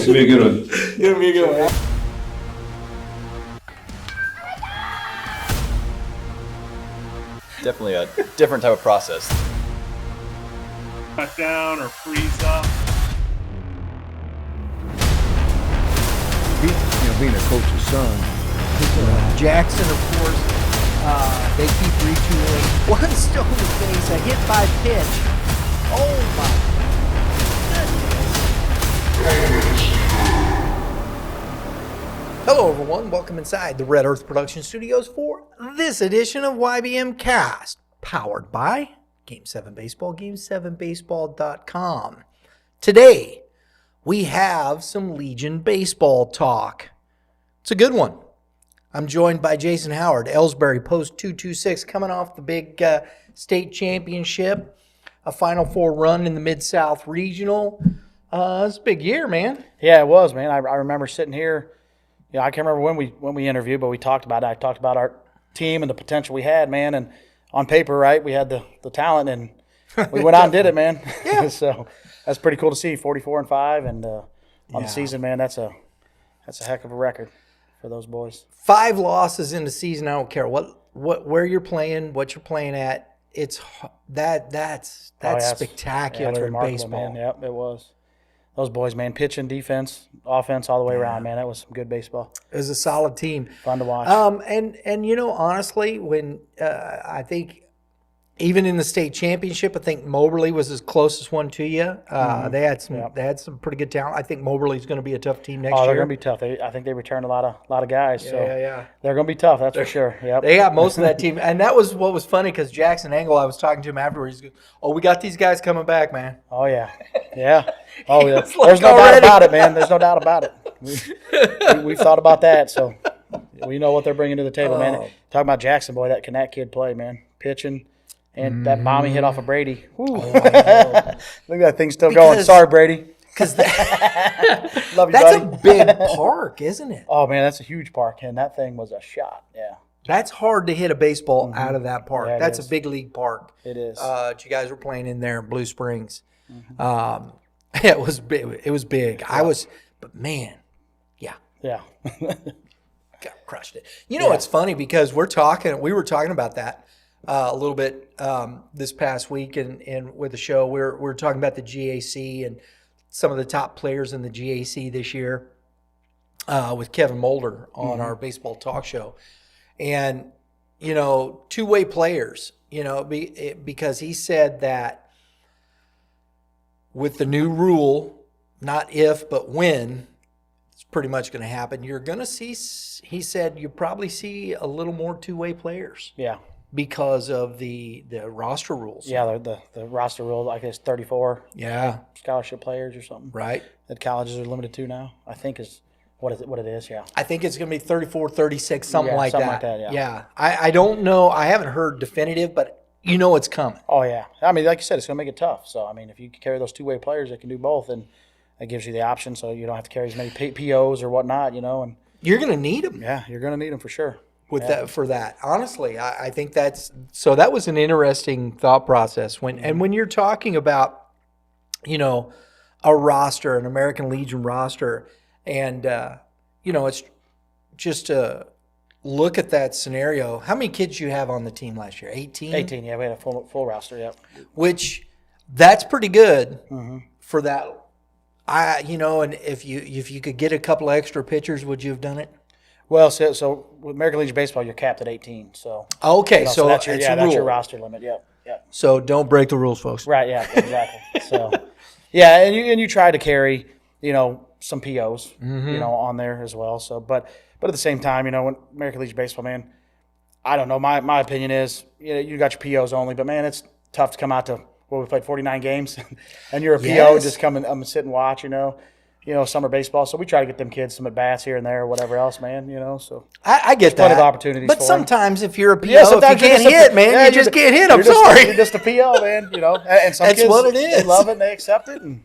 This will be a good one. It'll be a good one. Definitely a different type of process. Cut down or freeze up. Being a coach's son. Jackson, of course, they keep retooling. One stone to face, a hit by pitch. Oh my goodness. Hello everyone, welcome inside the Red Earth Production Studios for this edition of YBMcast, powered by Game 7 Baseball, Game7Baseball.com. Today, we have some Legion baseball talk. It's a good one. I'm joined by Jason Howard, Elsberry Post 226, coming off the big state championship, a Final Four run in the Mid-South Regional. It's a big year, man. Yeah, it was, man. I remember sitting here. I can't remember when we interviewed, but we talked about it. I talked about our team and the potential we had, man. And on paper, right, we had the talent, and we went out and did it, man. Yeah. So that's pretty cool to see. 44-5, and on the season, man, that's a heck of a record for those boys. 5 losses in the season. I don't care where you're playing, what you're playing at. It's that's spectacular that's in remarkable, baseball. man. Yep, it was. Those boys, man, pitching, defense, offense, all the way around, man. That was some good baseball. It was a solid team. Fun to watch. And honestly, when I think even in the state championship, I think Moberly was his closest one to you. They had some pretty good talent. I think Moberly's going to be a tough team next year. Oh, they're going to be tough. I think they returned a lot of guys. So yeah. they're going to be tough. That's for sure. Yep. They got most of that team, and that was what was funny because Jackson Angle. I was talking to him afterwards. He goes, "Oh, we got these guys coming back, man." Oh yeah. Oh yeah. was like, There's no already. doubt about it, man. There's no doubt about it. We've thought about that, so we know what they're bringing to the table, man. Talking about Jackson, boy, can that kid play, man? Pitching. And that bomb he hit off of Brady. Look at that thing still going. Sorry, Brady. Because Love you, that's buddy. a big park, isn't it? Oh, man, that's a huge park, and that thing was a shot. Yeah. That's hard to hit a baseball out of that park. Yeah, That's is. a big league park. It is. You guys were playing in there in Blue Springs. It was big. It was big. But man, yeah. Got crushed it. It's funny because we were talking about that a little bit this past week and with the show. We're talking about the GAC and some of the top players in the GAC this year with Kevin Mulder on our baseball talk show. And, two-way players, because he said that with the new rule, not if, but when, it's pretty much going to happen. You're going to see, he said, you probably see a little more two-way players. Yeah. Because of the roster rules. Yeah, the roster rule, I guess 34 scholarship players or something. Right. That colleges are limited to now, I think is what it is, yeah. I think it's going to be 34, 36, something like that. Yeah. I don't know. I haven't heard definitive, but it's coming. Oh, yeah. I mean, like you said, it's going to make it tough. So, I mean, if you carry those two-way players that can do both, and that gives you the option so you don't have to carry as many POs or whatnot, and you're going to need them. Yeah, you're going to need them for sure. For that. Honestly, I think that was an interesting thought process when you're talking about, a roster, an American Legion roster, and it's just to look at that scenario. How many kids you have on the team last year? 18? 18, yeah, we had a full roster, yeah. Which that's pretty good for that. And if you could get a couple of extra pitchers, would you have done it? Well, so with American Legion Baseball, you're capped at 18. So okay, so that's your that's your roster limit. Yep. So don't break the rules, folks. Right. Yeah. Exactly. So, yeah, and you try to carry some POs on there as well. So, but at the same time, when American Legion Baseball, man, I don't know. My opinion is you got your POs only, but man, it's tough to come out to we played 49 games, and you're a PO just come and sit and watch. Summer baseball. So we try to get them kids some at bats here and there or whatever else, man. So I get that. Plenty of opportunities. But for sometimes if you're a PO, if you can't hit, man, you just can't hit. I'm sorry. You're just a PO, man. And some that's kids, what it is. They love it and they accept it and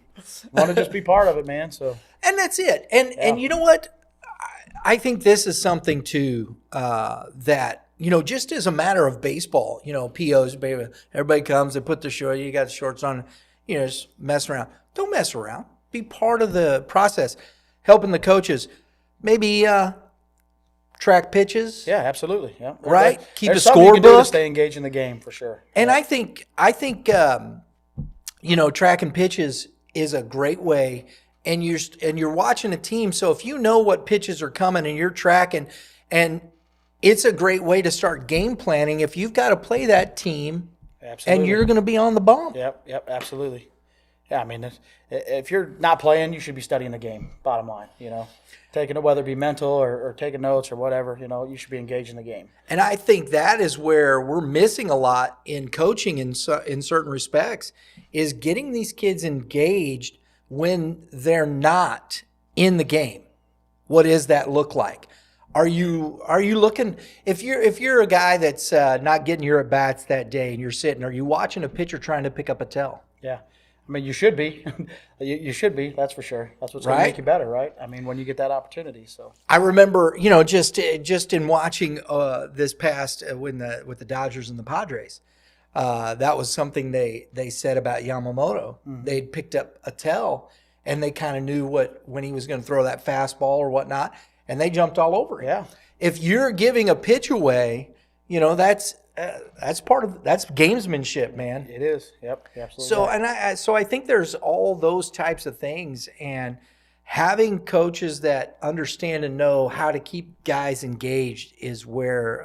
want to just be part of it, man. So and that's it. And you know what? I think this is something too that just as a matter of baseball, POs, baby, everybody comes, they put the short, you got the shorts on, just messing around. Don't mess around. Be part of the process. helping the coaches, maybe track pitches. Yeah, absolutely. Yeah, Right. Keep a There's something you can do to scorebook. stay engaged in the game for sure. And I think track and pitches is a great way, and you're watching a team. So if you know what pitches are coming and you're tracking, and it's a great way to start game planning if you've got to play that team, Absolutely. and you're going to be on the bump. Yep, absolutely. Yeah, I mean, if you're not playing, you should be studying the game. Bottom line, taking it, whether it be mental or taking notes or whatever, you should be engaged in the game. And I think that is where we're missing a lot in coaching in certain respects, is getting these kids engaged when they're not in the game. What does that look like? Are you looking, if you're a guy that's not getting your at bats that day and you're sitting, are you watching a pitcher trying to pick up a tell? Yeah. I mean, you should be. you should be. That's for sure. That's what's going to make you better, right? I mean, when you get that opportunity. So I remember, just in watching this past with the Dodgers and the Padres, that was something they said about Yamamoto. Mm-hmm. They'd picked up a tell, and they kind of knew when he was going to throw that fastball or whatnot, and they jumped all over him. Yeah. If you're giving a pitch away, that's gamesmanship, man. It is. Yep. Absolutely. So I think there's all those types of things, and having coaches that understand and know how to keep guys engaged is where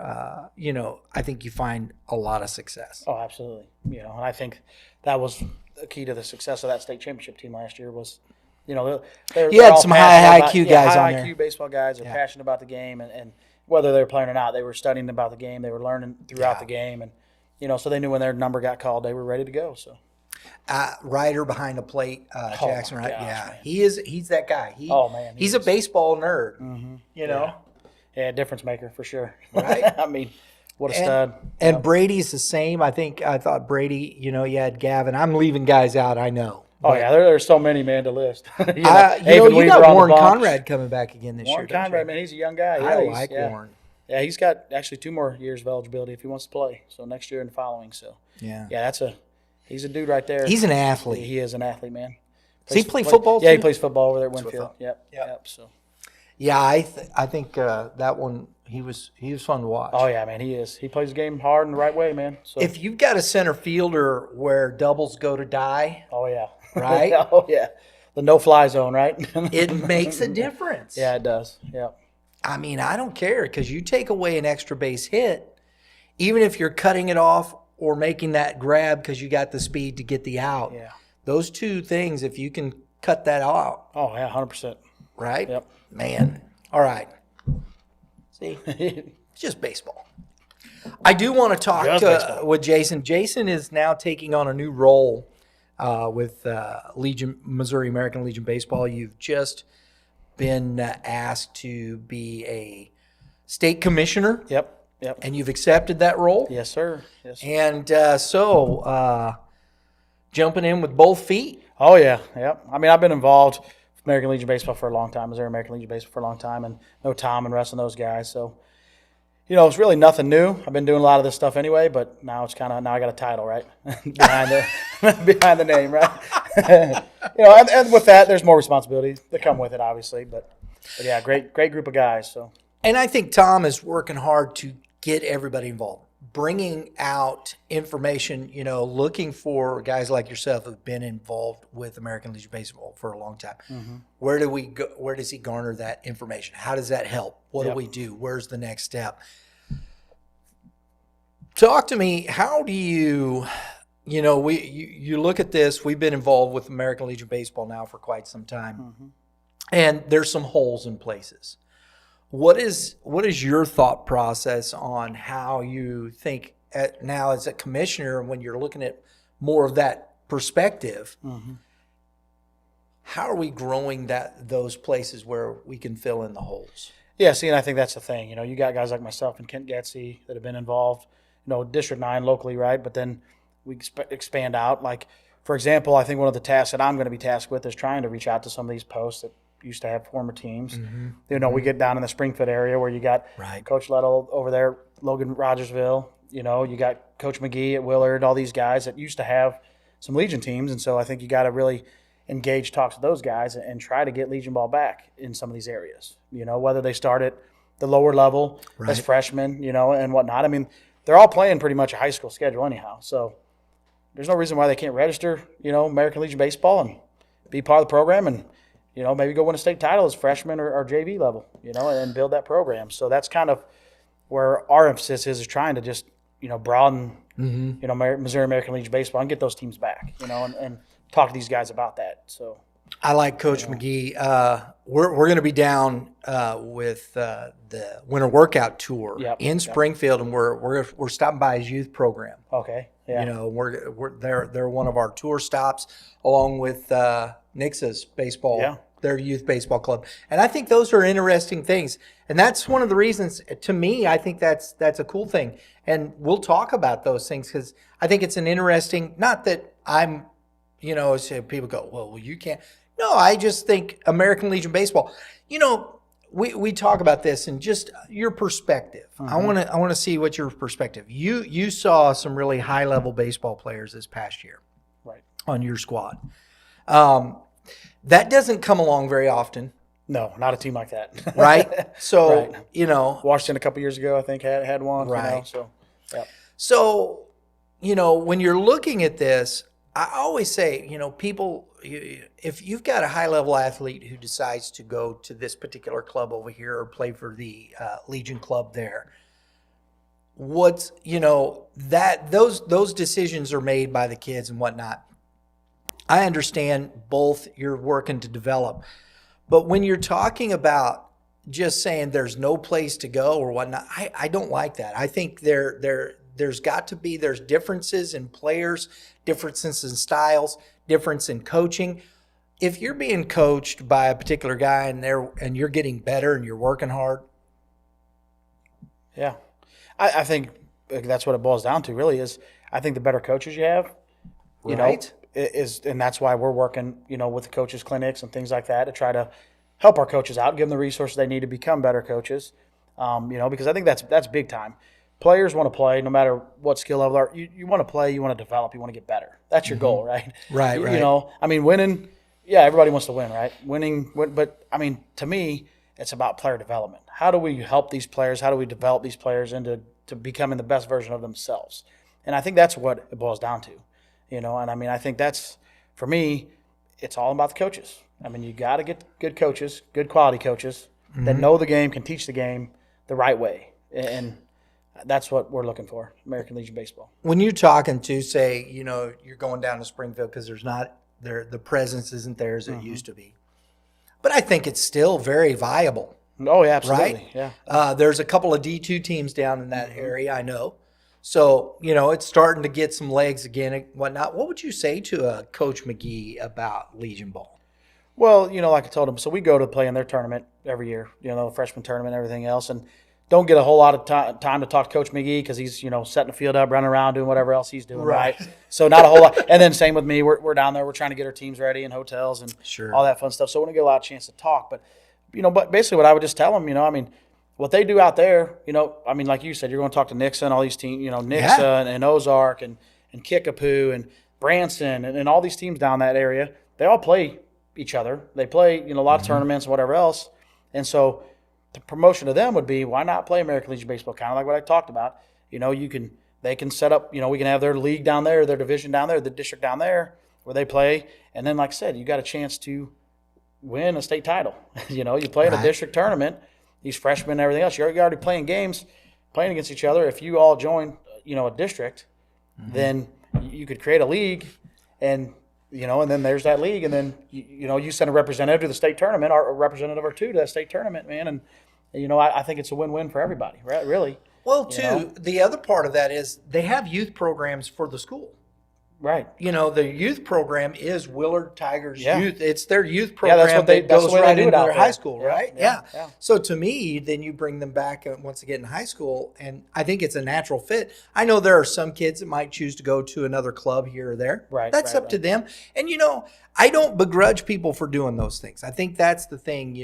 I think you find a lot of success. Oh, absolutely. And I think that was the key to the success of that state championship team last year was, they're had some high IQ guys on there. High IQ baseball guys are passionate about the game, and whether they were playing or not, they were studying about the game. They were learning throughout the game, and so they knew when their number got called, they were ready to go. So, Ryder behind the plate, Jackson, right? Gosh, man. He's that guy. He's a baseball nerd. Mm-hmm. Yeah, difference maker for sure. Right? I mean, what a stud. And Brady's the same. I thought Brady. You had Gavin. I'm leaving guys out. I know. Oh yeah, there's so many, man, to list. You got Warren Conrad coming back again this year. Warren Conrad, man, he's a young guy. I like Warren. Yeah, he's got actually 2 more years of eligibility if he wants to play. So next year and following. So he's a dude right there. He's an athlete. He is an athlete, man. Does he play football? Yeah, too? he plays football over there at Winfield. Yep. So. Yeah, I think that one he was fun to watch. Oh yeah, man, he is. He plays the game hard and the right way, man. So if you've got a center fielder where doubles go to die, oh yeah, right? Oh yeah, the no-fly zone, right? It makes a difference. Yeah, it does. Yeah. I mean, I don't care because you take away an extra base hit, even if you're cutting it off or making that grab because you got the speed to get the out. Yeah. Those two things, if you can cut that out. Oh yeah, 100%. Right? Yep. Man. All right. See, it's just baseball. I do want to talk with Jason. Jason is now taking on a new role with Missouri American Legion Baseball. You've just been asked to be a state commissioner. Yep. And you've accepted that role? Yes, sir. And jumping in with both feet. Oh, yeah. Yep. I mean, I've been involved with American Legion Baseball for a long time, Missouri American Legion Baseball for a long time, and know Tom and wrestling those guys. So, it's really nothing new. I've been doing a lot of this stuff anyway, but now I got a title, right? behind the name, right? And with that, there's more responsibilities that come with it, obviously. But yeah, great group of guys. So. And I think Tom is working hard to get everybody involved, bringing out information, looking for guys like yourself who've been involved with American Legion Baseball for a long time. Mm-hmm. Where do we go? Where does he garner that information? How does that help? What do we do? Where's the next step? Talk to me. How do you look at this? We've been involved with American Legion Baseball now for quite some time, mm-hmm. and there's some holes in places. What is your thought process on how you think now as a commissioner when you're looking at more of that perspective? Mm-hmm. How are we growing those places where we can fill in the holes? Yeah, see, and I think that's the thing. You got guys like myself and Kent Getsy that have been involved, District 9 locally, right? But then we expand out. Like, for example, I think one of the tasks that I'm going to be tasked with is trying to reach out to some of these posts that used to have former teams. Mm-hmm. We get down in the Springfield area where you got Coach Lettle over there, Logan Rogersville. You got Coach McGee at Willard, all these guys that used to have some Legion teams. And so I think you got to really engage talks with those guys and try to get Legion ball back in some of these areas. Whether they start at the lower level as freshmen, and whatnot. I mean, they're all playing pretty much a high school schedule anyhow. So there's no reason why they can't register, American Legion baseball and be part of the program and, maybe go win a state title as freshman or JV level, and build that program. So that's kind of where our emphasis is trying to just, broaden, Missouri American Legion baseball and get those teams back, and talk to these guys about that. So I like Coach McGee. We're going to be down with the winter workout tour in Springfield, and we're stopping by his youth program. Okay. Yeah. They're one of our tour stops, along with Nix's baseball, their youth baseball club, and I think those are interesting things. And that's one of the reasons, to me, I think that's a cool thing. And we'll talk about those things because I think it's an interesting. Not that I'm. So people go, well, you can't. No, I just think American Legion baseball. We talk about this and just your perspective. I want to see what your perspective. You saw some really high level baseball players this past year, right, on your squad. That doesn't come along very often. No, not a team like that. Right. So Washington a couple years ago, I think had one. Right. So when you're looking at this. I always say, people, if you've got a high-level athlete who decides to go to this particular club over here or play for the Legion club there, those decisions are made by the kids and whatnot. I understand both you're working to develop, but when you're talking about just saying there's no place to go or whatnot, I don't like that. I think there's differences in players, differences in styles, difference in coaching. If you're being coached by a particular guy and you're getting better and you're working hard. Yeah. I think that's what it boils down to really is I think the better coaches you have, and that's why we're working, with the coaches clinics and things like that to try to help our coaches out, give them the resources they need to become better coaches. Because I think that's big time. Players want to play no matter what skill level are. You want to play, you want to develop, you want to get better. That's your goal, right? Right. Winning, everybody wants to win, right? But to me, it's about player development. How do we help these players? How do we develop these players into becoming the best version of themselves? And I think that's what it boils down to, And I think that's, for me, it's all about the coaches. You got to get good coaches, good quality coaches that know the game, can teach the game the right way, and that's what we're looking for, American Legion baseball. When you're talking to, say, you're going down to Springfield because the presence isn't there as it used to be. But I think it's still very viable. Oh, yeah, absolutely. Right? Yeah. There's a couple of D2 teams down in that area, I know. So, it's starting to get some legs again and whatnot. What would you say to Coach McGee about Legion ball? Well, like I told him, so we go to play in their tournament every year, the freshman tournament, everything else, and don't get a whole lot of time to talk to Coach McGee because he's, setting the field up, running around, doing whatever else he's doing, right? So not a whole lot. And then same with me. We're down there. We're trying to get our teams ready in hotels and all that fun stuff. So we don't get a lot of chance to talk. But, but basically what I would just tell them, what they do out there, like you said, you're going to talk to Nixa and all these teams, Nixa and Ozark and Kickapoo and Branson and all these teams down that area. They all play each other. They play, a lot of tournaments and whatever else. And so – the promotion to them would be, why not play American Legion baseball? Kind of like what I talked about. They can set up, we can have their league down there, their division down there, the district down there where they play. And then, like I said, you got a chance to win a state title. You play in a district tournament, these freshmen and everything else. You're already playing games, playing against each other. If you all join, a district, then you could create a league and then there's that league. And then, you send a representative to the state tournament or a representative or two to that state tournament, man. And, I think it's a win-win for everybody, right? Really. Well, the other part of that is they have youth programs for the school. Right. The youth program is Willard Tigers Youth. It's their youth program that goes right right into their high school, right? Yeah. So to me, then you bring them back once again in high school, and I think it's a natural fit. I know there are some kids that might choose to go to another club here or there. Right. That's up to them. And, I don't begrudge people for doing those things. I think that's the thing,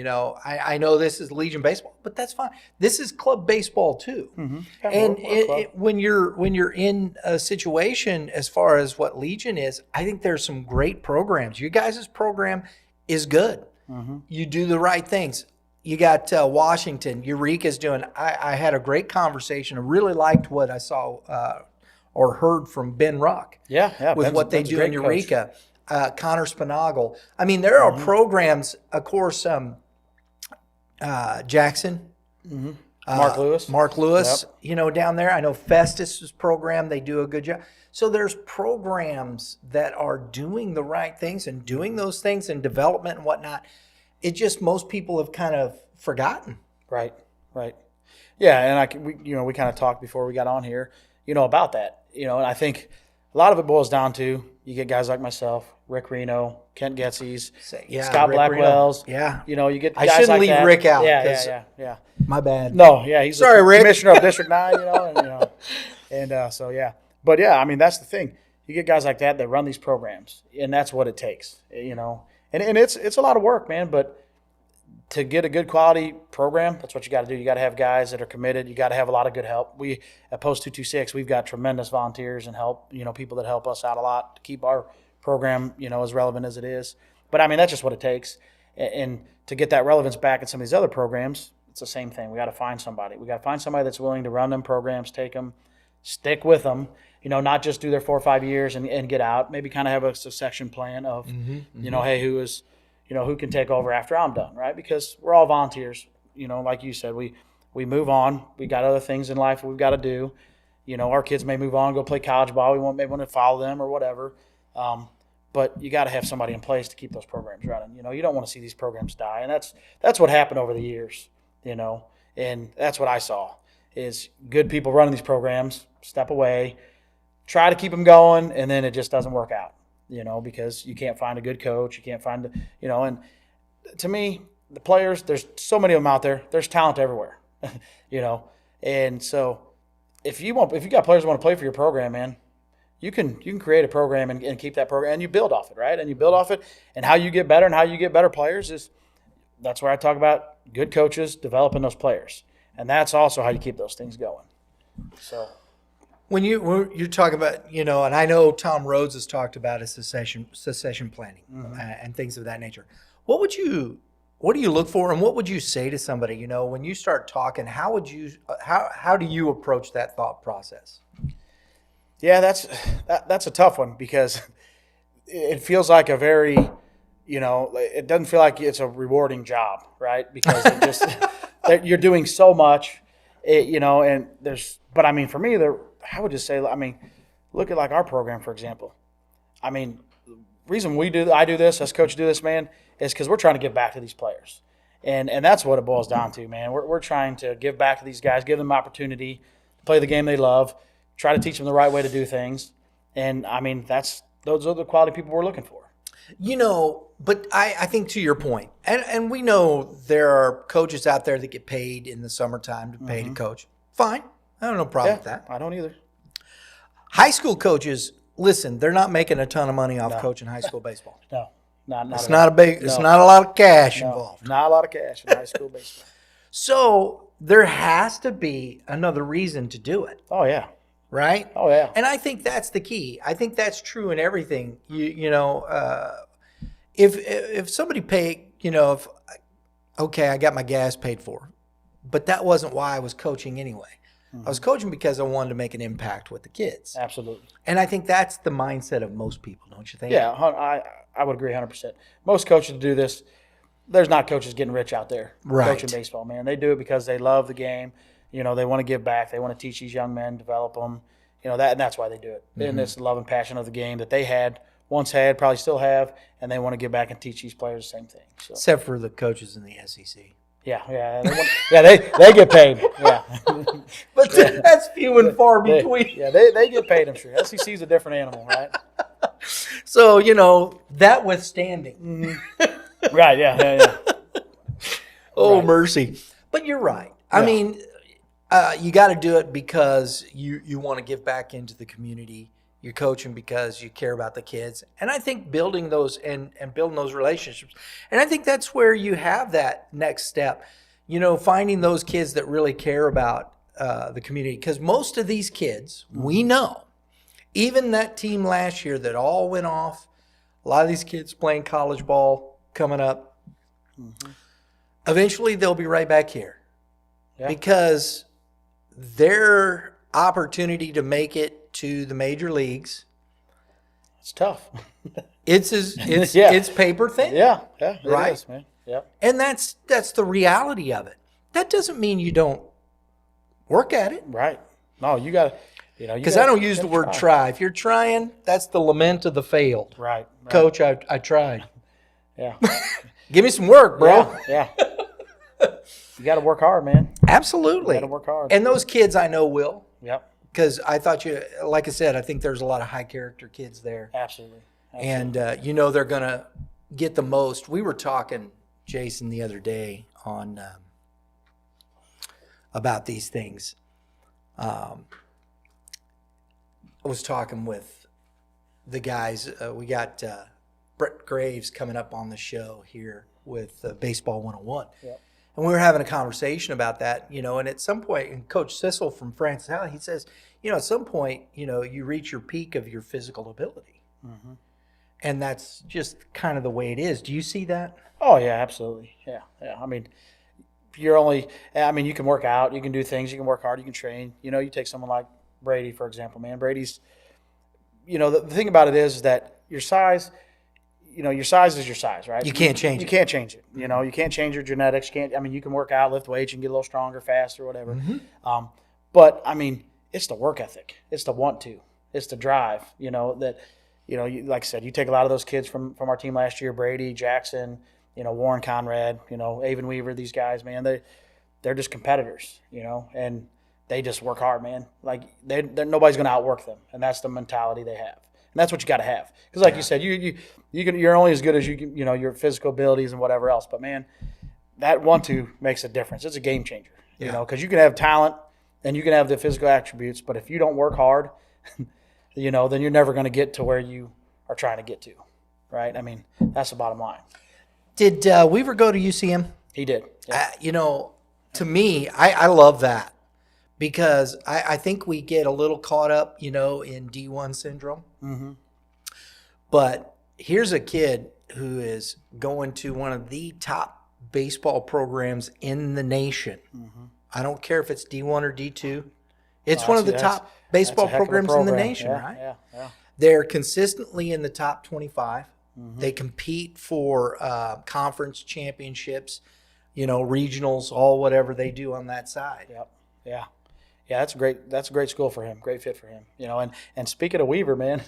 I know this is Legion baseball, but that's fine. This is club baseball too. Mm-hmm. And when you're in a situation as far as what Legion is, I think there's some great programs. You guys' program is good. You do the right things. You got Washington, Eureka's doing. I had a great conversation. I really liked what I saw or heard from Ben Ruck. Yeah, with what they do in Eureka. Connor Spinagle. I mean, there are programs, of course, Jackson. Mark Lewis, Yep. Down there. I know Festus's program, they do a good job. So there's programs that are doing the right things and doing those things in development and whatnot. It just, most people have kind of forgotten. Right. Yeah, and we kind of talked before we got on here, about that. And I think a lot of it boils down to you get guys like myself, Rick Reno, Kent Getsy's, Scott Rick Blackwell's. Reno. Yeah. You get I guys shouldn't like leave that. Rick out. Yeah. My bad. No, yeah, he's Sorry, the Rick. commissioner of District 9, and so yeah. But yeah, I mean, that's the thing. You get guys like that run these programs, and that's what it takes, And it's a lot of work, man, but to get a good quality program, that's what you got to do. You got to have guys that are committed. You got to have a lot of good help. We at Post 226, we've got tremendous volunteers and help, people that help us out a lot to keep our program, as relevant as it is. But I mean, that's just what it takes. And to get that relevance back in some of these other programs, it's the same thing. We got to find somebody. We got to find somebody that's willing to run them programs, take them, stick with them, not just do their 4 or 5 years and get out. Maybe kind of have a succession plan of, hey, who can take over after I'm done, right? Because we're all volunteers. Like you said, we move on. We got other things in life we've got to do. Our kids may move on and go play college ball. We maybe want to follow them or whatever. But you got to have somebody in place to keep those programs running. You don't want to see these programs die. And that's what happened over the years, and that's what I saw is good people running these programs, step away, try to keep them going, and then it just doesn't work out. Because you can't find a good coach, you can't find, and to me, the players, there's so many of them out there, there's talent everywhere, and so if you got players who want to play for your program, man, you can create a program and keep that program, and you build off it, right? And you build off it, and how you get better and how you get better players that's where I talk about good coaches developing those players, and that's also how you keep those things going. So. When you're talking about, and I know Tom Rhodes has talked about a succession planning and things of that nature. What do you look for, and what would you say to somebody, when you start talking, how do you approach that thought process? Yeah, that's a tough one because it feels like a very, it doesn't feel like it's a rewarding job, right? Because it just you're doing so much, and but I mean, for me, I would just say, look at like our program, for example. I mean, the reason I do this, us coaches do this, man, is because we're trying to give back to these players. And that's what it boils down to, man. We're trying to give back to these guys, give them opportunity to play the game they love, try to teach them the right way to do things. And, I mean, those are the quality people we're looking for. But I think to your point, and we know there are coaches out there that get paid in the summertime to pay to coach. Fine. I have no problem with that. I don't either. High school coaches, listen, they're not making a ton of money off coaching high school baseball. No, not it's not it's not a lot of cash involved. Not a lot of cash in high school baseball. So there has to be another reason to do it. Oh yeah. Right? Oh yeah. And I think that's the key. I think that's true in everything. If somebody paid, I got my gas paid for, but that wasn't why I was coaching anyway. I was coaching because I wanted to make an impact with the kids. Absolutely. And I think that's the mindset of most people, don't you think? Yeah, I would agree 100%. Most coaches do this. There's not coaches getting rich out there coaching baseball, man. They do it because they love the game. They want to give back. They want to teach these young men, develop them. And that's why they do it. And it's the love and passion of the game that they once had, probably still have, and they want to give back and teach these players the same thing. So. Except for the coaches in the SEC. Yeah. They get paid. Yeah, but that's few and far between. They get paid. I'm sure. SEC is a different animal, right? So that withstanding. Right. Yeah. Oh right. Mercy! But you're right. I mean, you got to do it because you want to give back into the community. You're coaching because you care about the kids. And I think building those and building those relationships. And I think that's where you have that next step, finding those kids that really care about the community. Because most of these kids, we know, Even that team last year that all went off, a lot of these kids playing college ball coming up, eventually they'll be right back here. Yeah. Because their opportunity to make it to the major leagues, it's tough. It's paper thin. Yeah, it right? is, man. Yeah. And that's the reality of it. That doesn't mean you don't work at it. Right. No, you got to, because I don't use the word try. If you're trying, that's the lament of the failed. Right. Coach, I tried. Yeah. Give me some work, bro. Yeah. You got to work hard, man. Absolutely. You got to work hard. And those kids I know will. Yep. Because I thought like I said, I think there's a lot of high character kids there. Absolutely. And they're going to get the most. We were talking, Jason, the other day on about these things. I was talking with the guys. We got Brett Graves coming up on the show here with Baseball 101. Yep. And we were having a conversation about that, and at some point, and Coach Sissel from Francis Alley, he says, at some point, you reach your peak of your physical ability. Mm-hmm. And that's just kind of the way it is. Do you see that? Oh, yeah, absolutely. Yeah. I mean, you can work out, you can do things, you can work hard, you can train. You take someone like Brady, for example, man. Brady's, the thing about it is that your size – your size is your size, right? You can't change it. You can't change it. You can't change your genetics. You can work out, lift weights, you can get a little stronger, faster, whatever. Mm-hmm. But it's the work ethic. It's the want to. It's the drive. Like I said, you take a lot of those kids from our team last year, Brady, Jackson, Warren Conrad, Avon Weaver, these guys, man, they're just competitors, and they just work hard, man. Like they're nobody's going to outwork them, and that's the mentality they have. And that's what you got to have, because like you said, you're only as good as your physical abilities and whatever else. But man, that 1-2 makes a difference. It's a game changer, because you can have talent and you can have the physical attributes, but if you don't work hard, then you're never going to get to where you are trying to get to, right? That's the bottom line. Did Weaver go to UCM? He did. Yeah. To me, I love that. Because I think we get a little caught up, in D1 syndrome. Mm-hmm. But here's a kid who is going to one of the top baseball programs in the nation. Mm-hmm. I don't care if it's D1 or D2. It's one of the top baseball programs in the nation, right? Yeah. They're consistently in the top 25. Mm-hmm. They compete for conference championships, regionals, all whatever they do on that side. Yep. Yeah. Yeah, that's a great school for him. Great fit for him. And speaking of Weaver, man,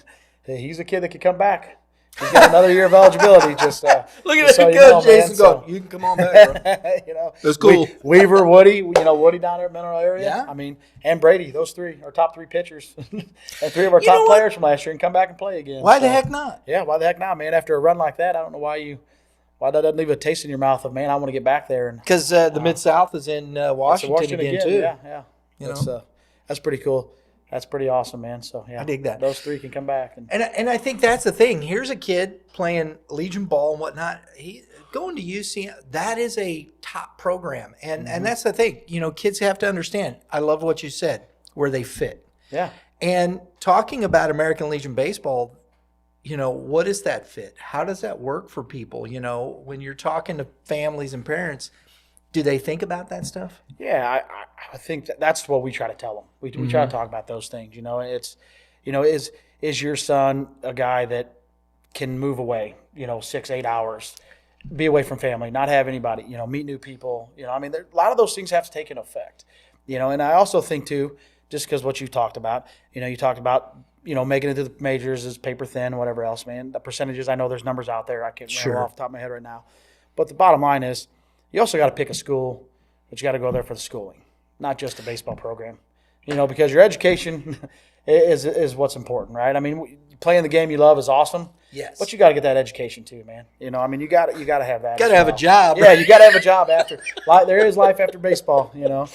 he's a kid that could come back. He's got another year of eligibility. Look at that coach, Jason. Go. You can come on back, bro. That's cool. Weaver, Woody, Woody down there in Mineral area. Yeah. And Brady. Those three are top three pitchers, and three of our top players from last year, and come back and play again. Why the heck not? Yeah, why the heck not, man? After a run like that, I don't know why that doesn't leave a taste in your mouth of, man, I want to get back there. Because the Mid-South is in Washington again too. Yeah. That's pretty cool. That's pretty awesome, man. So yeah, I dig that. Those three can come back, and I think that's the thing. Here's a kid playing Legion ball and whatnot. He going to UCM. That is a top program, and that's the thing. Kids have to understand. I love what you said, where they fit. Yeah. And talking about American Legion baseball, what is that fit? How does that work for people? When you're talking to families and parents. Do they think about that stuff? Yeah, I think that's what we try to tell them. We try to talk about those things. It's is your son a guy that can move away? 6-8 hours, be away from family, not have anybody. Meet new people. A lot of those things have to take into effect. And I also think too, just because what you talked about. You talked about making it to the majors is paper thin, whatever else, man. The percentages, I know there's numbers out there. I can't remember off the top of my head right now, but the bottom line is. You also got to pick a school, but you got to go there for the schooling, not just a baseball program. Because your education is what's important, right? Playing the game you love is awesome. Yes. But you got to get that education too, man. You got to have that. Got to have a job. Yeah, you got to have a job after. There is life after baseball. One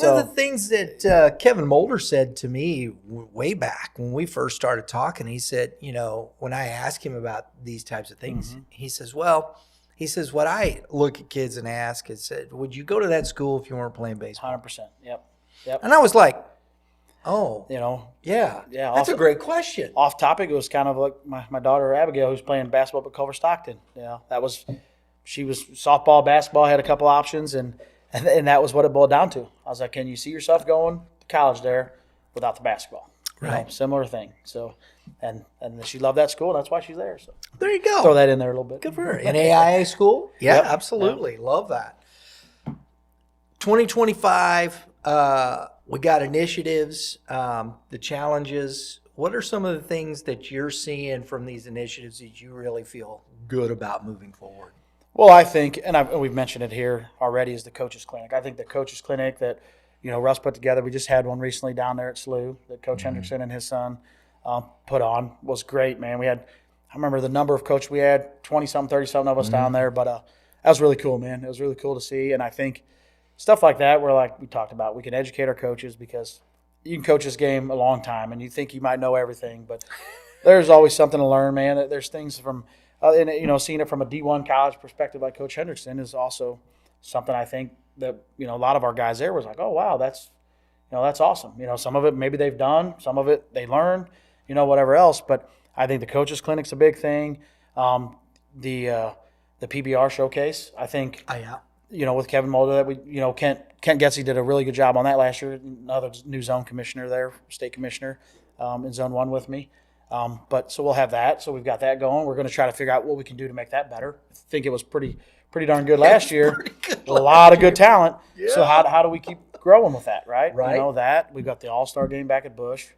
of the things that Kevin Mulder said to me way back when we first started talking, he said, when I asked him about these types of things, he says, what I look at kids and ask is, would you go to that school if you weren't playing baseball? 100%. Yep. And I was like, Oh, Yeah. That's a great question. Off topic, it was kind of like my daughter Abigail, who's playing basketball at Culver Stockton. She was softball, basketball, had a couple options, and that was what it boiled down to. I was like, can you see yourself going to college there without the basketball? Right. Similar thing. So, and she loved that school, and that's why she's there. So There you go. throw that in there a little bit. Good for her. In AIA school? Yeah, Yep. absolutely. Love that. 2025, we got initiatives, the challenges. What are some of the things that you're seeing from these initiatives that you really feel good about moving forward? Well, I think, and we've mentioned it here already, is the Coaches Clinic. I think the Coaches Clinic that, Russ put together, we just had one recently down there at SLU that Coach Hendrickson and his son put on, was great, man. I remember the number of coaches we had, 20-something, 30-something of us down there, but that was really cool, man. It was really cool to see, and I think stuff like that where, like we talked about, we can educate our coaches because you can coach this game a long time and you think you might know everything, but there's always something to learn, man. There's things from seeing it from a D1 college perspective like Coach Hendrickson is also something I think that, a lot of our guys there was like, oh, wow, that's awesome. Some of it maybe they've done, some of it they learned, whatever else. But I think the Coaches Clinic's a big thing. The PBR showcase, I think, with Kevin Mulder that we, Kent Getsy did a really good job on that last year. Another new zone commissioner there, state commissioner in Zone 1 with me. So we'll have that. So we've got that going. We're going to try to figure out what we can do to make that better. I think it was pretty darn good last year. A lot of good talent. Yeah. So how do we keep growing with that, right? Right. That. We've got the All-Star game back at Bush.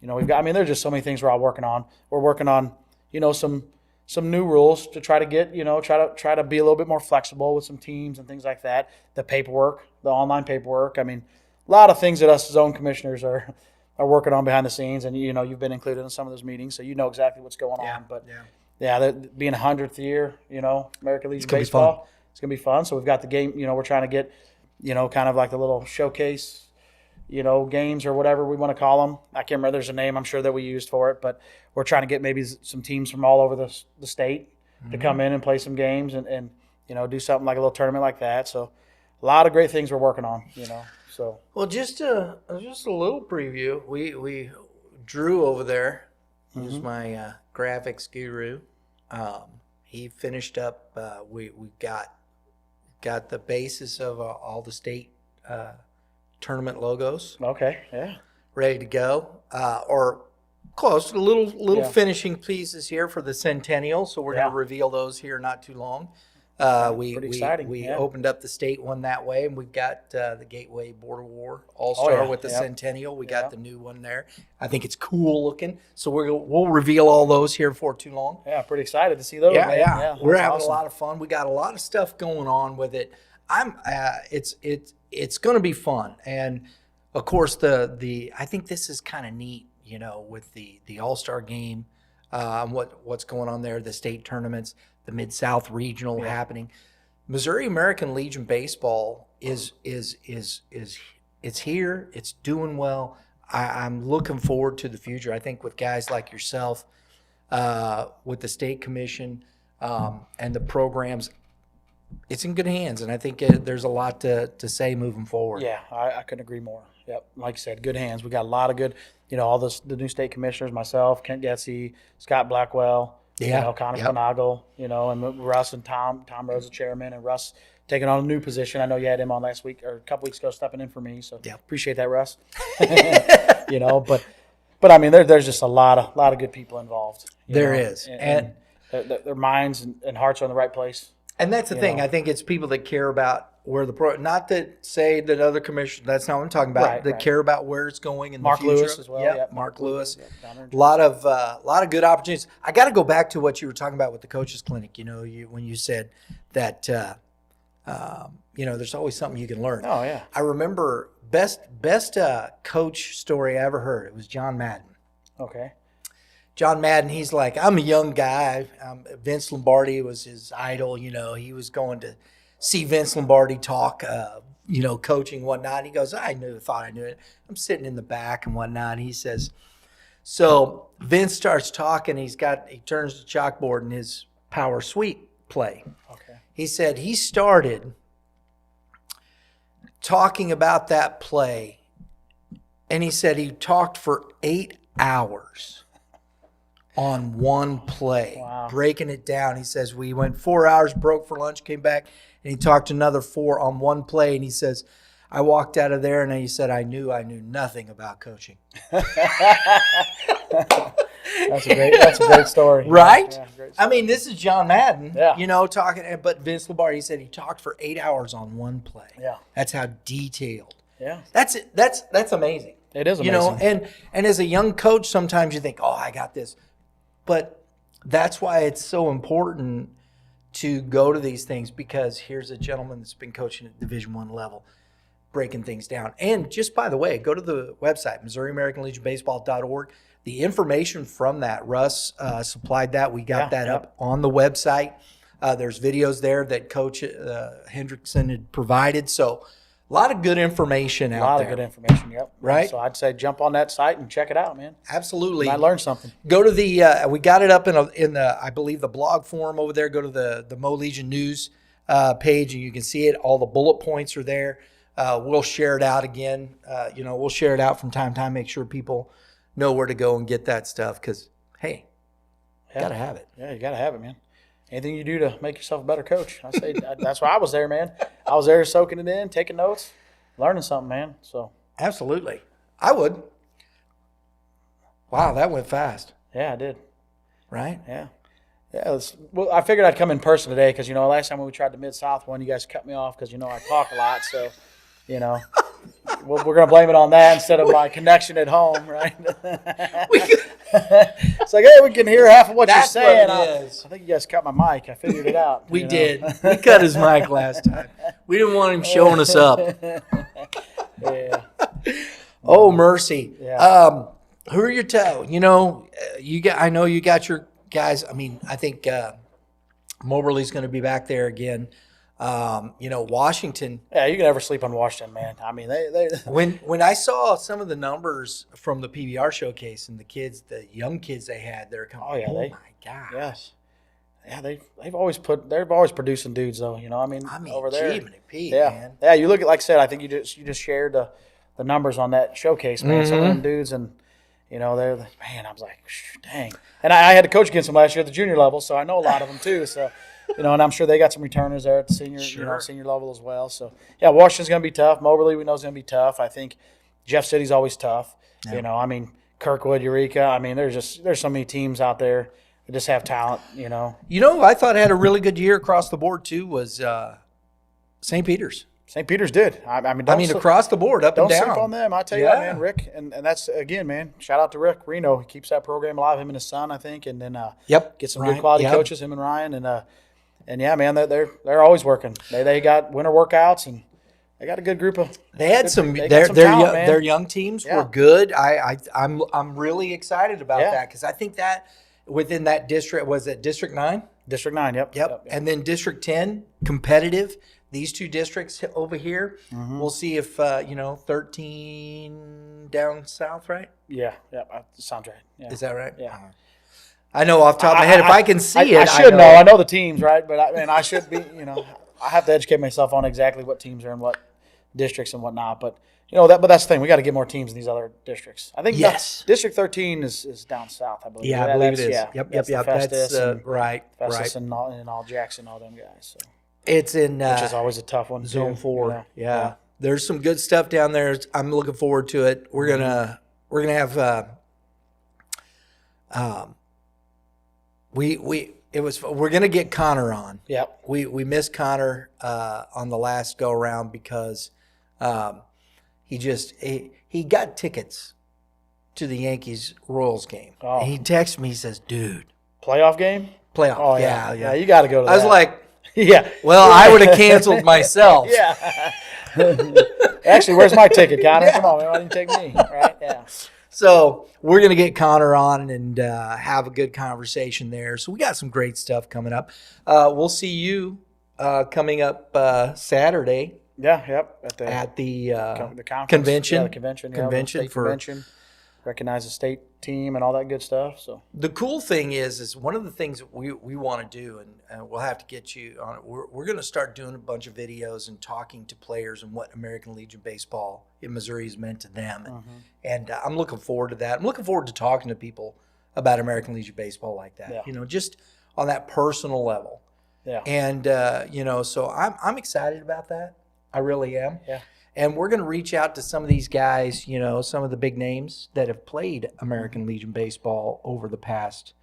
There's just so many things we're all working on. We're working on, some new rules to try to get, try to be a little bit more flexible with some teams and things like that. The paperwork, the online paperwork. A lot of things that us zone commissioners are working on behind the scenes, and you've been included in some of those meetings, so you know exactly what's going on. But being 100th year, American Legion Baseball, it's gonna be fun. So we've got the game. We're trying to get, kind of like the little showcase, games or whatever we want to call them. I can't remember. There's a name I'm sure that we used for it, but we're trying to get maybe some teams from all over the state to come in and play some games and do something like a little tournament like that. So a lot of great things we're working on. So well, just a little preview. We Drew over there, who's my graphics guru. He finished up. We got the basis of all the state tournament logos. Okay, yeah, ready to go, or close. Little finishing pieces here for the centennial. So we're going to reveal those here not too long. Pretty exciting. We opened up the state one that way, and we've got the Gateway Border War All-Star with the Centennial. We got the new one there. I think it's cool looking. So we'll reveal all those here before too long. Yeah, pretty excited to see those. Yeah. We're having a lot of fun. We got a lot of stuff going on with it. It's going to be fun, and of course I think this is kind of neat, with the All-Star game, what's going on there, the state tournaments, the Mid-South Regional happening. Missouri American Legion baseball is it's here. It's doing well. I'm looking forward to the future. I think with guys like yourself, with the state commission and the programs, it's in good hands, and I think there's a lot to say moving forward. Yeah, I couldn't agree more. Yep, like you said, good hands. We got a lot of good, all the new state commissioners, myself, Kent Getsy, Scott Blackwell, Connor Spinagle, and Russ and Tom Rose, the chairman, and Russ taking on a new position. I know you had him on last week or a couple weeks ago, stepping in for me. So appreciate that, Russ. But there's just a lot of good people involved. There is, and their minds and hearts are in the right place. And that's the thing. I think it's people that care about where not that say that other commissioners, that's not what I'm talking about. That care about where it's going in Mark the future. Lewis as well. Yep. Mark Lewis. A lot of good opportunities. I got to go back to what you were talking about with the Coaches Clinic. When you said that, there's always something you can learn. Oh yeah. I remember best coach story I ever heard. It was John Madden. Okay. John Madden, he's like, I'm a young guy. Vince Lombardi was his idol. He was going to see Vince Lombardi talk, coaching and whatnot. He goes, thought I knew it. I'm sitting in the back and whatnot. He says, so Vince starts talking. He turns the chalkboard in his power sweep play. Okay. He said he started talking about that play And he said he talked for 8 hours on one play, breaking it down. He says we went 4 hours, broke for lunch, came back, and he talked another 4 on one play. And he says, I walked out of there and he said, I knew nothing about coaching. That's a great story. Right? Yeah, great story. I mean, this is John Madden, Yeah. talking, but Vince Lombardi, he said he talked for 8 hours on one play. Yeah. That's how detailed. Yeah. That's it. That's amazing. It is amazing. And as a young coach, sometimes you think, oh, I got this. But that's why it's so important to go to these things, because here's a gentleman that's been coaching at Division I level, breaking things down. And just by the way, go to the website, MissouriAmericanLegionBaseball.org. The information from that, Russ supplied that. We got that up on the website. There's videos there that Coach Hendrickson had provided. So a lot of good information out there. A lot of good information, yep. Right? So I'd say jump on that site and check it out, man. Absolutely. I learned something. Go to the we got it up in the I believe the blog forum over there. Go to the Mo Legion News page and you can see it. All the bullet points are there. We'll share it out again. We'll share it out from time to time. Make sure people know where to go and get that stuff, because hey, you gotta have it. Yeah, you gotta have it, man. Anything you do to make yourself a better coach. I say that's why I was there, man. I was there soaking it in, taking notes, learning something, man. So absolutely, I would. Wow, that went fast. Yeah, I did. Right? Yeah. Yeah. Well, I figured I'd come in person today because last time when we tried the Mid-South one, you guys cut me off because I talk a lot. So, we're gonna blame it on that instead of my connection at home, right? It's like, hey, we can hear half of what you're saying. I think you guys cut my mic. I figured it out. We did. We cut his mic last time. We didn't want him showing us up. Yeah. Oh, mercy. Yeah. Who are your I know you got your guys. I mean, I think Moberly's going to be back there again. Washington. Yeah, you can never sleep on Washington, man. I mean, they when I saw some of the numbers from the PBR showcase and the young kids they had, they're coming. Oh my gosh. Yes. Yeah, they're always producing dudes though. I mean over there. Man. Yeah. You look at, like I said, I think you just shared the numbers on that showcase, man. Some of them dudes, and they're man. I was like, dang. And I had to coach against them last year at the junior level, so I know a lot of them too. So. And I'm sure they got some returners there at the senior level as well. So, yeah, Washington's going to be tough. Moberly, we know is going to be tough. I think Jeff City's always tough. Yeah. Kirkwood, Eureka. I mean, there's so many teams out there that just have talent, I thought had a really good year across the board too was St. Peter's. St. Peter's did. I mean, across the board, up and down. Don't sleep on them. I tell you what, man, Rick, and that's, again, man, shout out to Rick Reno. He keeps that program alive, him and his son, I think, and then get some good quality coaches, him and Ryan, and yeah, man, they're always working. They got winter workouts, and they got a good group of. They had their young teams were good. I'm really excited about that, because I think that within that district, was it District 9? District 9, yep. And then District 10, competitive. These two districts over here, we'll see if 13 down south, right? Yeah, sounds right. Yeah. Is that right? Yeah. I know off the top of my head. If I can see it, I should know. I know the teams, right? But I should be. I have to educate myself on exactly what teams are in what districts and whatnot. But but that's the thing. We got to get more teams in these other districts. I think District 13 is down south. I believe. Yeah, I believe it is. Yeah, Yep. Festus that's right. Festus and all Jackson, all them guys. So. It's in which is always a tough one. Zone 4. Yeah. Yeah, there's some good stuff down there. I'm looking forward to it. We're gonna have we're gonna get Connor on. Yep. We missed Connor on the last go around because he got tickets to the Yankees Royals game. Oh. And he texted me. He says, "Dude, playoff game? Playoff? Oh yeah. You got to go to that." I was like, "Yeah." Well, I would have canceled myself. Yeah. Actually, where's my ticket, Connor? Come on, man. Why didn't you take me? Right? Yeah. So we're going to get Connor on and have a good conversation there. So we got some great stuff coming up. We'll see you coming up Saturday. Yeah, yep. At the conference. convention. Yeah, the convention. Convention State for convention. Recognize the state team and all that good stuff. So the cool thing is one of the things that we want to do, and we'll have to get you on it. We're going to start doing a bunch of videos and talking to players and what American Legion baseball in Missouri has meant to them. And I'm looking forward to that. I'm looking forward to talking to people about American Legion baseball like that, just on that personal level. Yeah. And, so I'm excited about that. I really am. Yeah. And we're going to reach out to some of these guys, some of the big names that have played American Legion baseball over the past,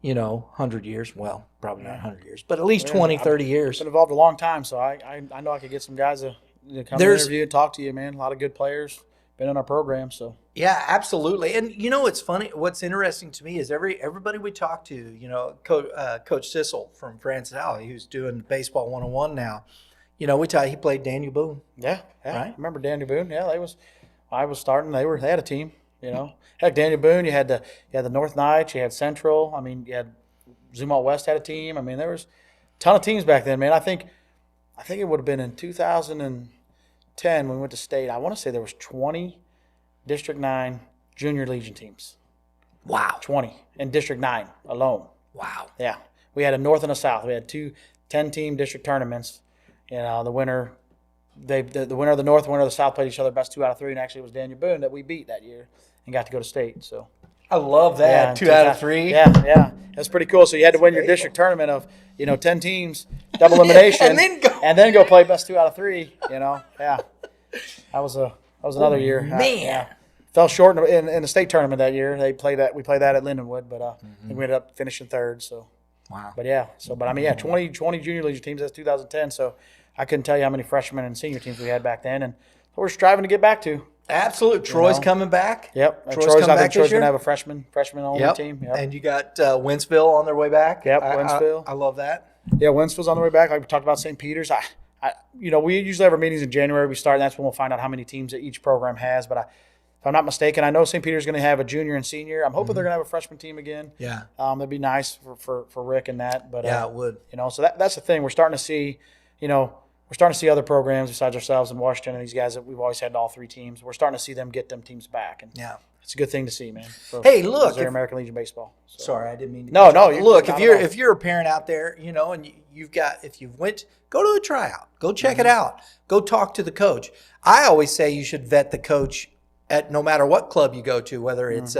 100 years. Well, probably not 100 years, but at least 20, 30 years. Been involved a long time, so I know I could get some guys to come and interview and talk to you, man. A lot of good players been in our program, so. Yeah, absolutely. And it's funny. What's interesting to me is everybody we talk to, Coach Sissel from Francis Alley, who's doing Baseball 101 now. He played Daniel Boone. Yeah. Right? I remember Daniel Boone. Yeah, I was starting. They had a team. Heck, Daniel Boone. You had the North Knights. You had Central. I mean, you had Zumwalt West had a team. I mean, there was a ton of teams back then, man. I think it would have been in 2010 when we went to state. I want to say there was 20 District 9 Junior Legion teams. Wow. 20 in District 9 alone. Wow. Yeah, we had a North and a South. We had 2 10-team district tournaments. The winner, the winner of the North, winner of the South played each other best 2 out of 3, and actually it was Daniel Boone that we beat that year and got to go to state. So I love that. Yeah, 2 out of 3. Yeah, that's pretty cool. So you had to win your district tournament of 10 teams, double elimination, and then go play best 2 out of 3. Yeah, that was another year. Man, fell short in the state tournament that year. We played that at Lindenwood, but I think we ended up finishing 3rd. So. Wow. But 20 junior legion teams. That's 2010. So I couldn't tell you how many freshmen and senior teams we had back then, and we're striving to get back to. Absolutely. Troy's coming back. Yep. I think Troy's going to have a freshman only team. Yep. And you got Wentzville on their way back. Yep. Wentzville. I love that. Yeah, Wentzville's on the way back. Like we talked about St. Peter's. We usually have our meetings in January. We start, and that's when we'll find out how many teams that each program has. But if I'm not mistaken, I know St. Peter's is going to have a junior and senior. I'm hoping they're going to have a freshman team again. Yeah. That'd be nice for Rick and that. But yeah, it would. So that's the thing. We're starting to see, other programs besides ourselves in Washington and these guys that we've always had all 3 teams. We're starting to see them get them teams back. And it's a good thing to see, man. Hey, look, American Legion baseball. So. Sorry, I didn't mean to. No. Look, if you're a parent out there, and go to a tryout, go check it out, go talk to the coach. I always say you should vet the coach at no matter what club you go to, whether it's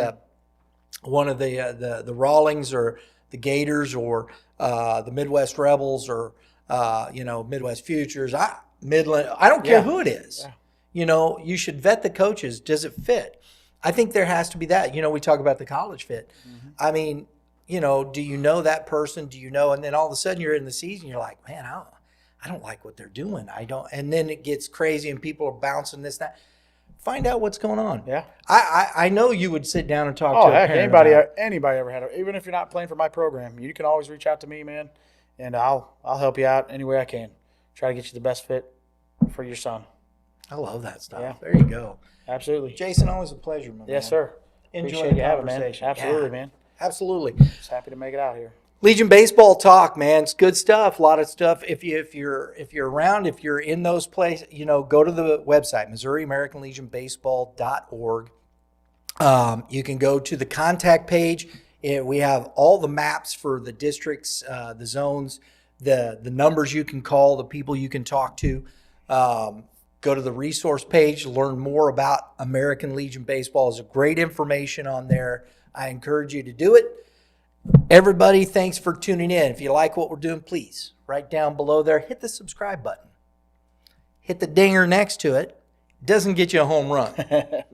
one of the Rawlings or the Gators or the Midwest Rebels or Midwest Futures, Midland. I don't care who it is. Yeah. You should vet the coaches. Does it fit? I think there has to be that. We talk about the college fit. I mean, do you know that person? Do you know? And then all of a sudden you're in the season. You're like, man, I don't like what they're doing. I don't. And then it gets crazy and people are bouncing this, that. Find out what's going on. Yeah, I know you would sit down and talk to a parent anybody ever had it. Even if you're not playing for my program, you can always reach out to me, man, and I'll help you out any way I can. Try to get you the best fit for your son. I love that stuff. Yeah. There you go. Absolutely, Jason. Always a pleasure, man. Yes, sir. Enjoy the Man. conversation. Absolutely, man. Absolutely. Just happy to make it out here. Legion Baseball Talk, man. It's good stuff. A lot of stuff. If you're around, if you're in those places, go to the website, MissouriAmericanLegionBaseball.org. You can go to the contact page. We have all the maps for the districts, the zones, the numbers you can call, the people you can talk to. Go to the resource page, learn more about American Legion Baseball. There's great information on there. I encourage you to do it. Everybody, thanks for tuning in. If you like what we're doing, please, right down below there, hit the subscribe button. Hit the dinger next to it. It doesn't get you a home run,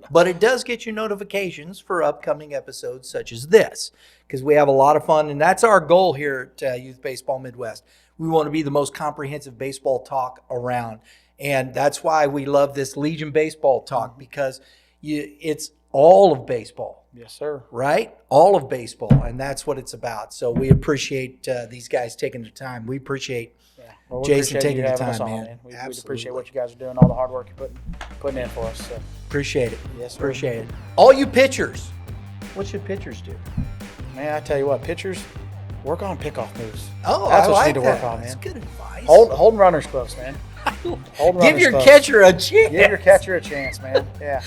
but it does get you notifications for upcoming episodes such as this, because we have a lot of fun, and that's our goal here at Youth Baseball Midwest. We want to be the most comprehensive baseball talk around, and that's why we love this Legion Baseball Talk, because it's all of baseball. Yes, sir. Right? All of baseball, and that's what it's about. So we appreciate these guys taking the time. We appreciate Jason taking the time, man. We appreciate what you guys are doing, all the hard work you're putting in for us. So. Appreciate it. Yes, sir. Appreciate it. All you pitchers, what should pitchers do? Man, I tell you what, pitchers, work on pickoff moves. Oh, that's what you need to work on, man. That's good advice. Hold runners close, man. Give your catcher a chance. Give your catcher a chance, man. Yeah.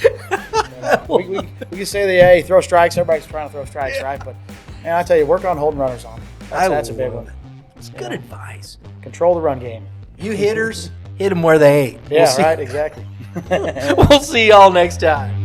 We can say hey, throw strikes. Everybody's trying to throw strikes, right? But man, I tell you, work on holding runners on. That's a big one. It's good advice. Control the run game. You hitters, hit them where they ain't. Yeah, right. Exactly. We'll see y'all next time.